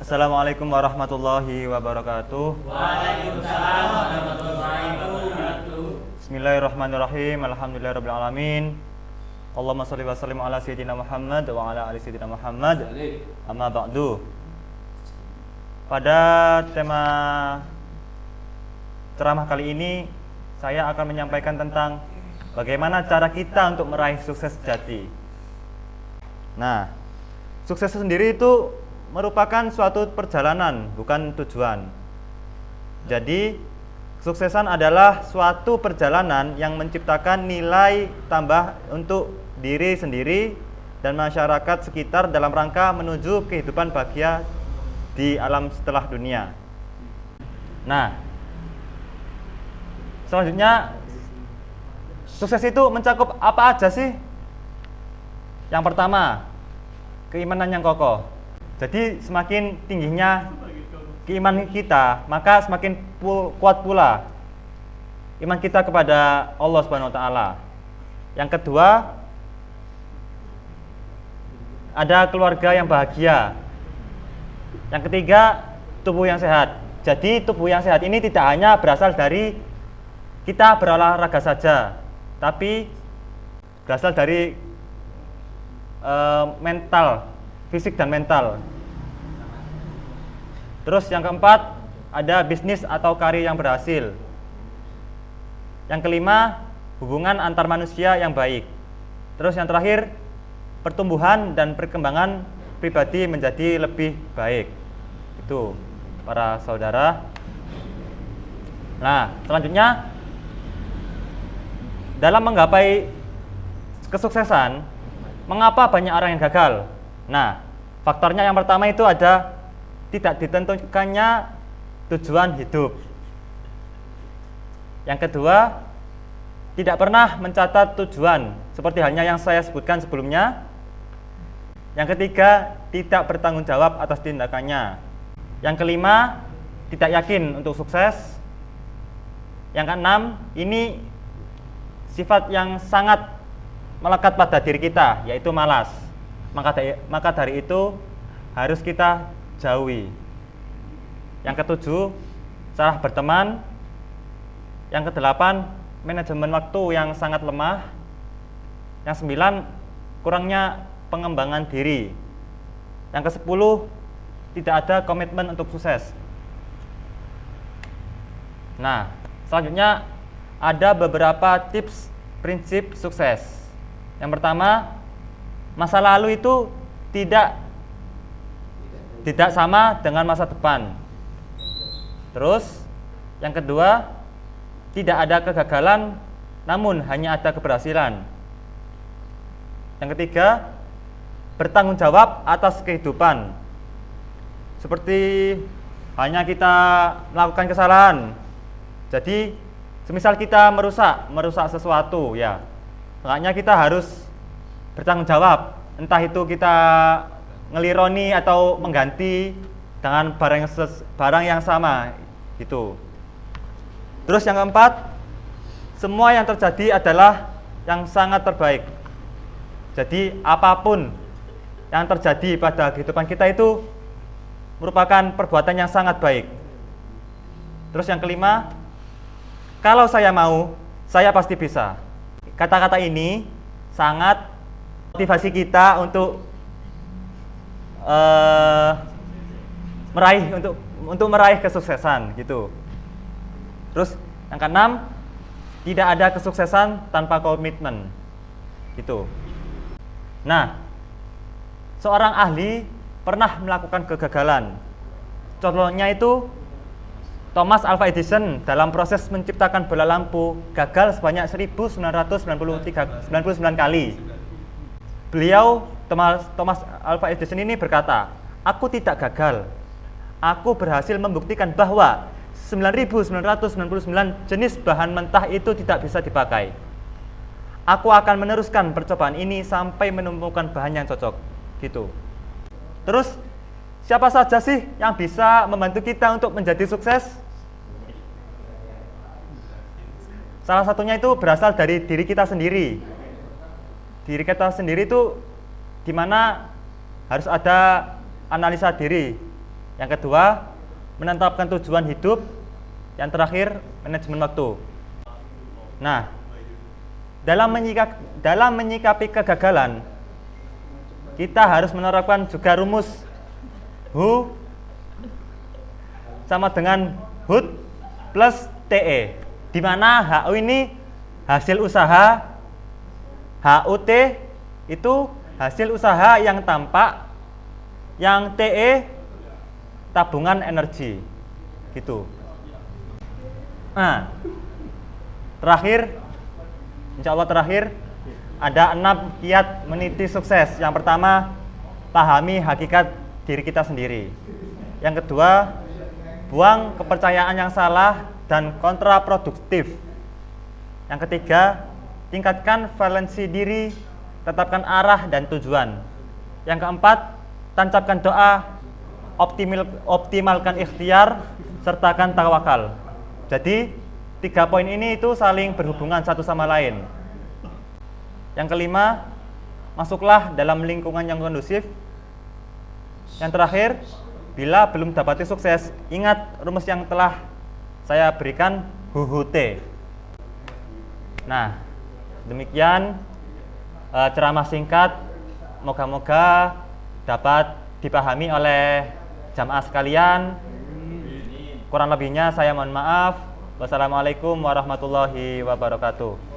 Assalamualaikum warahmatullahi wabarakatuh. Waalaikumsalam warahmatullahi wabarakatuh. Bismillahirrahmanirrahim. Alhamdulillahirabbil alamin. Allahumma shalli wa sallim ala sayyidina Muhammad wa ala ali sayyidina Muhammad. Amma ba'du. Pada tema ceramah kali ini saya akan menyampaikan tentang bagaimana cara kita untuk meraih sukses sejati. Nah, sukses sendiri itu merupakan suatu perjalanan, bukan tujuan. Jadi, kesuksesan adalah suatu perjalanan yang menciptakan nilai tambah untuk diri sendiri dan masyarakat sekitar dalam rangka menuju kehidupan bahagia di alam setelah dunia. Nah, selanjutnya, sukses itu mencakup apa aja sih? Yang pertama, keimanan yang kokoh. Jadi semakin tingginya keimanan kita, maka semakin kuat pula iman kita kepada Allah Subhanahu wa taala. Yang kedua, ada keluarga yang bahagia. Yang ketiga, tubuh yang sehat. Jadi tubuh yang sehat ini tidak hanya berasal dari kita berolahraga saja, tapi berasal dari mental, fisik dan mental. Terus yang keempat, ada bisnis atau karir yang berhasil. Yang kelima, hubungan antar manusia yang baik. Terus yang terakhir, pertumbuhan dan perkembangan pribadi menjadi lebih baik. Itu para saudara. Nah, selanjutnya, dalam menggapai kesuksesan, mengapa banyak orang yang gagal? Nah, faktornya yang pertama itu ada tidak ditentukannya tujuan hidup. Yang kedua, tidak pernah mencatat tujuan, seperti halnya yang saya sebutkan sebelumnya. Yang ketiga, tidak bertanggung jawab atas tindakannya. Yang kelima, tidak yakin untuk sukses. Yang keenam, ini sifat yang sangat melekat pada diri kita, yaitu malas. Maka dari itu harus kita jauhi. Yang ketujuh, salah berteman. Yang kedelapan, manajemen waktu yang sangat lemah. Yang sembilan, kurangnya pengembangan diri. Yang kesepuluh, tidak ada komitmen untuk sukses. Nah, selanjutnya ada beberapa tips prinsip sukses. Yang pertama, masa lalu itu tidak sama dengan masa depan. Terus, yang kedua, tidak ada kegagalan, namun hanya ada keberhasilan. Yang ketiga, bertanggung jawab atas kehidupan. Seperti hanya kita melakukan kesalahan. Jadi, semisal kita merusak sesuatu, ya, makanya kita harus bertanggung jawab. Entah itu kita ngelironi atau mengganti dengan barang yang sama gitu. Terus yang keempat, semua yang terjadi adalah yang sangat terbaik. Jadi apapun yang terjadi pada kehidupan kita itu merupakan perbuatan yang sangat baik. Terus yang kelima, kalau saya mau, saya pasti bisa. Kata-kata ini sangat motivasi kita untuk meraih kesuksesan gitu. Terus yang keenam, tidak ada kesuksesan tanpa komitmen gitu. Nah, seorang ahli pernah melakukan kegagalan. Contohnya itu Thomas Alva Edison dalam proses menciptakan bola lampu gagal sebanyak 1999 kali. Beliau, Thomas Alva Edison ini berkata, "Aku tidak gagal. Aku berhasil membuktikan bahwa 9.999 jenis bahan mentah itu tidak bisa dipakai. Aku akan meneruskan percobaan ini sampai menemukan bahan yang cocok." Gitu. Terus, siapa saja sih yang bisa membantu kita untuk menjadi sukses? Salah satunya itu berasal dari diri kita sendiri. Diri kita sendiri itu di mana harus ada analisa diri. Yang kedua, menetapkan tujuan hidup. Yang terakhir, manajemen waktu. Nah, dalam menyikapi kegagalan, kita harus menerapkan juga rumus HU sama dengan HUT plus TE, di mana HU ini hasil usaha, HUT itu hasil usaha yang tampak, yang TE tabungan energi, gitu. Nah, terakhir, insya Allah terakhir, ada 6 kiat meniti sukses. Yang pertama, pahami hakikat diri kita sendiri. Yang kedua, buang kepercayaan yang salah dan kontraproduktif. Yang ketiga, tingkatkan valensi diri, tetapkan arah dan tujuan. Yang keempat, tancapkan doa, optimalkan ikhtiar, sertakan tawakal. Jadi 3 poin ini itu saling berhubungan satu sama lain. Yang kelima, masuklah dalam lingkungan yang kondusif. Yang terakhir, bila belum dapati sukses, ingat rumus yang telah saya berikan, HUHUT. Nah, demikian ceramah singkat, moga-moga dapat dipahami oleh jamaah sekalian. Kurang lebihnya saya mohon maaf. Wassalamualaikum warahmatullahi wabarakatuh.